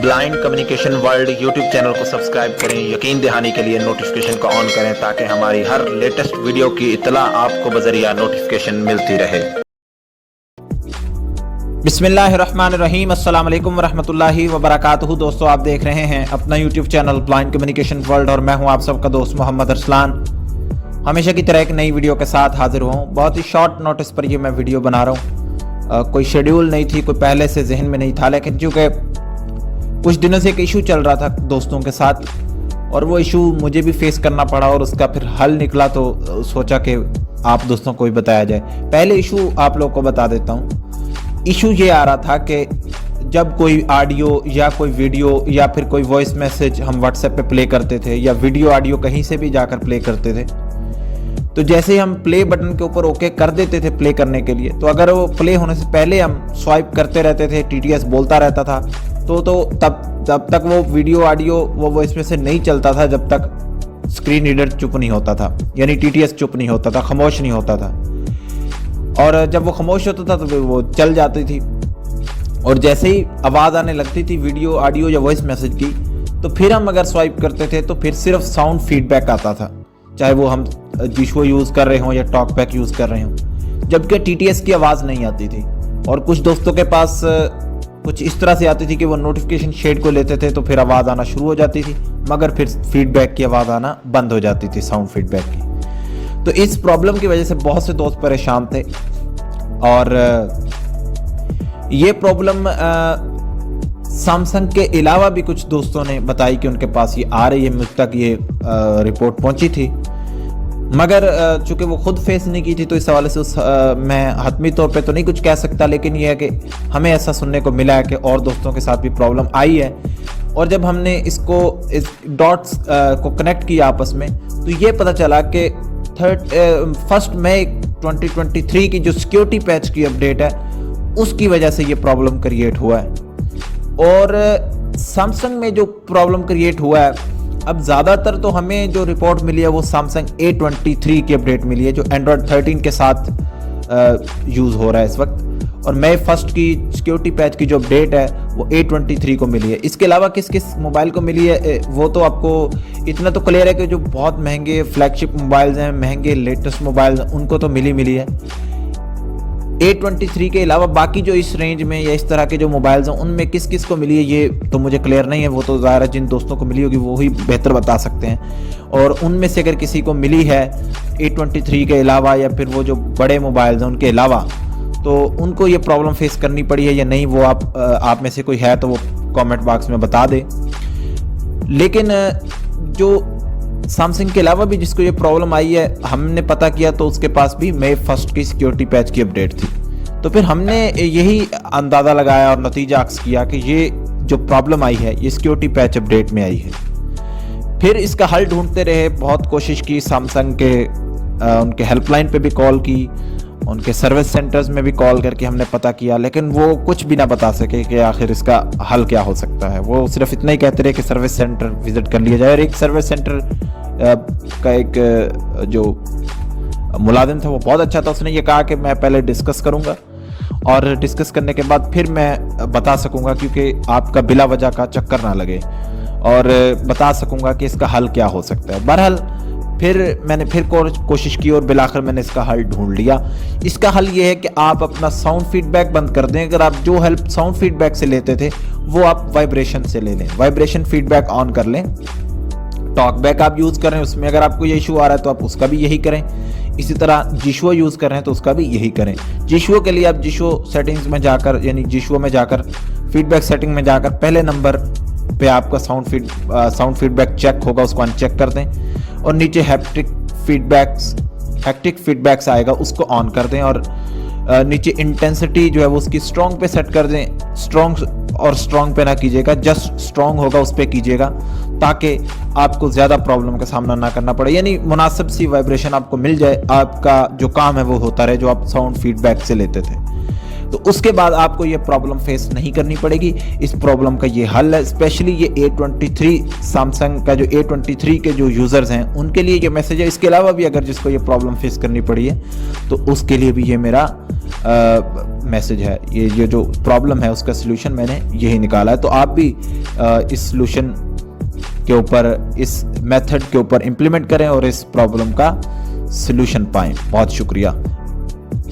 Blind communication world YouTube channel को subscribe करें। यकीन दहानी के लिए नोटिफिकेशन को ऑन करें ताकि हमारी हर लेटेस्ट वीडियो की इत्तला आपको बजरिया नोटिफिकेशन मिलती रहे। बिस्मिल्लाहिर्रहमानिर्रहीम, अस्सलाम वालेकुम वरहमतुल्लाहि वबरकातुहू। दोस्तों, आप देख रहे हैं अपना YouTube channel blind communication world और मैं हूं आप सबका दोस्त मोहम्मद अरसलान। हमेशा की तरह एक नई वीडियो के साथ हाजिर हुआ हूं। बहुत ही शॉर्ट नोटिस पर ये मैं वीडियो बना रहा हूं। कोई शेड्यूल नहीं थी, कोई पहले से जहन में नहीं था, लेकिन चूँकि कुछ दिनों से एक इशू चल रहा था दोस्तों के साथ और वो इशू मुझे भी फेस करना पड़ा और उसका फिर हल निकला, तो सोचा कि आप दोस्तों को भी बताया जाए। पहले इशू आप लोगों को बता देता हूँ। इशू ये आ रहा था कि जब कोई ऑडियो या कोई वीडियो या फिर कोई वॉइस मैसेज हम व्हाट्सएप पे प्ले करते थे या वीडियो ऑडियो कहीं से भी जाकर प्ले करते थे, तो जैसे ही हम प्ले बटन के ऊपर ओके कर देते थे प्ले करने के लिए, तो अगर वो प्ले होने से पहले हम स्वाइप करते रहते थे, टीटीएस बोलता रहता था, तो तब तक वो वीडियो ऑडियो वो वॉइस मैसेज नहीं चलता था जब तक स्क्रीन रीडर चुप नहीं होता था, यानी टीटीएस चुप नहीं होता था, खामोश नहीं होता था। और जब वो खामोश होता था तो वो चल जाती थी और जैसे ही आवाज़ आने लगती थी वीडियो ऑडियो या वॉइस मैसेज की, तो फिर हम अगर स्वाइप करते थे तो फिर सिर्फ साउंड फीडबैक आता था, चाहे वो हम जिशो यूज़ कर रहे हों या टॉकबैक यूज़ कर रहे हों, जबकि टीटीएस की आवाज़ नहीं आती थी। और कुछ दोस्तों के पास कुछ इस तरह से आती थी कि वो नोटिफिकेशन शेड को लेते थे तो फिर आवाज़ आना शुरू हो जाती थी, मगर फिर फीडबैक की आवाज़ आना बंद हो जाती थी, साउंड फीडबैक की। तो इस प्रॉब्लम की वजह से बहुत से दोस्त परेशान थे और ये प्रॉब्लम सैमसंग के अलावा भी कुछ दोस्तों ने बताई कि उनके पास ये आ रही है, मुझ तक ये रिपोर्ट पहुंची थी, मगर चूंकि वो खुद फेस नहीं की थी तो इस हवाले से मैं हतमी तौर पे तो नहीं कुछ कह सकता, लेकिन ये है कि हमें ऐसा सुनने को मिला है कि और दोस्तों के साथ भी प्रॉब्लम आई है। और जब हमने इस डॉट्स को कनेक्ट किया आपस में, तो ये पता चला कि 1 मई 2023 की जो सिक्योरिटी पैच की अपडेट है उसकी वजह से ये प्रॉब्लम क्रिएट हुआ है। और सैमसंग में जो प्रॉब्लम क्रिएट हुआ है, अब ज़्यादातर तो हमें जो रिपोर्ट मिली है वो सैमसंग A23 की अपडेट मिली है जो एंड्रॉयड 13 के साथ यूज़ हो रहा है इस वक्त। और मई 1 की सिक्योरिटी पैच की जो अपडेट है वो A23 को मिली है। इसके अलावा किस किस मोबाइल को मिली है वो तो आपको इतना तो क्लियर है कि जो बहुत महंगे फ्लैगशिप मोबाइल्स हैं, महंगे लेटेस्ट मोबाइल्स हैं, उनको तो मिली है। A23 के अलावा बाकी जो इस रेंज में या इस तरह के जो मोबाइल्स हैं उनमें किस किस को मिली है ये तो मुझे क्लियर नहीं है, वो तो ज़ाहिर है जिन दोस्तों को मिली होगी वो ही बेहतर बता सकते हैं। और उनमें से अगर किसी को मिली है A23 के अलावा या फिर वो जो बड़े मोबाइल्स हैं उनके अलावा, तो उनको ये प्रॉब्लम फेस करनी पड़ी है या नहीं, वो आप में से कोई है तो वो कमेंट बॉक्स में बता दे। लेकिन जो सैमसंग के अलावा भी जिसको ये प्रॉब्लम आई है, हमने पता किया तो उसके पास भी मई 1 की सिक्योरिटी पैच की अपडेट थी। तो फिर हमने यही अंदाज़ा लगाया और नतीजा अक्स किया कि ये जो प्रॉब्लम आई है ये सिक्योरिटी पैच अपडेट में आई है। फिर इसका हल ढूंढते रहे, बहुत कोशिश की, सैमसंग के उनके हेल्पलाइन पे भी कॉल की, उनके सर्विस सेंटर्स में भी कॉल करके हमने पता किया, लेकिन वो कुछ भी ना बता सके कि आखिर इसका हल क्या हो सकता है। वो सिर्फ इतना ही कहते रहे कि सर्विस सेंटर विजिट कर लिया जाए। और एक सर्विस सेंटर का एक जो मुलाजिम था वो बहुत अच्छा था, उसने ये कहा कि मैं पहले डिस्कस करूंगा और डिस्कस करने के बाद फिर मैं बता सकूंगा, क्योंकि आपका बिला वजह का चक्कर ना लगे, और बता सकूंगा कि इसका हल क्या हो सकता है। बहरहाल फिर मैंने फिर कोशिश की और बिलाखिर मैंने इसका हल ढूंढ लिया। इसका हल ये है कि आप अपना साउंड फीडबैक बंद कर दें। अगर आप जो हेल्प साउंड फीडबैक से लेते थे वो आप वाइब्रेशन से ले लें, वाइब्रेशन फीडबैक ऑन कर लें। टॉकबैक आप यूज़ करें, उसमें अगर आपको ये इशू आ रहा है तो आप उसका भी यही करें। इसी तरह जिशो यूज़ कर रहे हैं तो उसका भी यही करें। जिशो के लिए आप जिशो सेटिंग्स में जाकर, यानी जिशो में जाकर फीडबैक सेटिंग में जाकर पहले नंबर पे आपका साउंड फीडबैक चेक होगा, उसको अनचेक कर दें और नीचे हैप्टिक फीडबैक्स आएगा, उसको ऑन कर दें और नीचे इंटेंसिटी जो है वो उसकी स्ट्रॉन्ग पे सेट कर दें। स्ट्रॉन्ग पे ना कीजिएगा, जस्ट स्ट्रॉन्ग होगा उस पे कीजिएगा ताकि आपको ज़्यादा प्रॉब्लम का सामना ना करना पड़े, यानी मुनासिब सी वाइब्रेशन आपको मिल जाए, आपका जो काम है वो होता रहे जो आप साउंड फीडबैक से लेते थे। तो उसके बाद आपको ये प्रॉब्लम फेस नहीं करनी पड़ेगी। इस प्रॉब्लम का ये हल है, स्पेशली ये A23 सैमसंग का जो A23 के जो यूज़र्स हैं उनके लिए ये मैसेज है। इसके अलावा भी अगर जिसको ये प्रॉब्लम फेस करनी पड़ी है तो उसके लिए भी ये मेरा मैसेज है, ये जो प्रॉब्लम है उसका सलूशन मैंने यही निकाला है। तो आप भी इस सलूशन के ऊपर, इस मेथड के ऊपर इम्प्लीमेंट करें और इस प्रॉब्लम का सलूशन पाएं। बहुत शुक्रिया।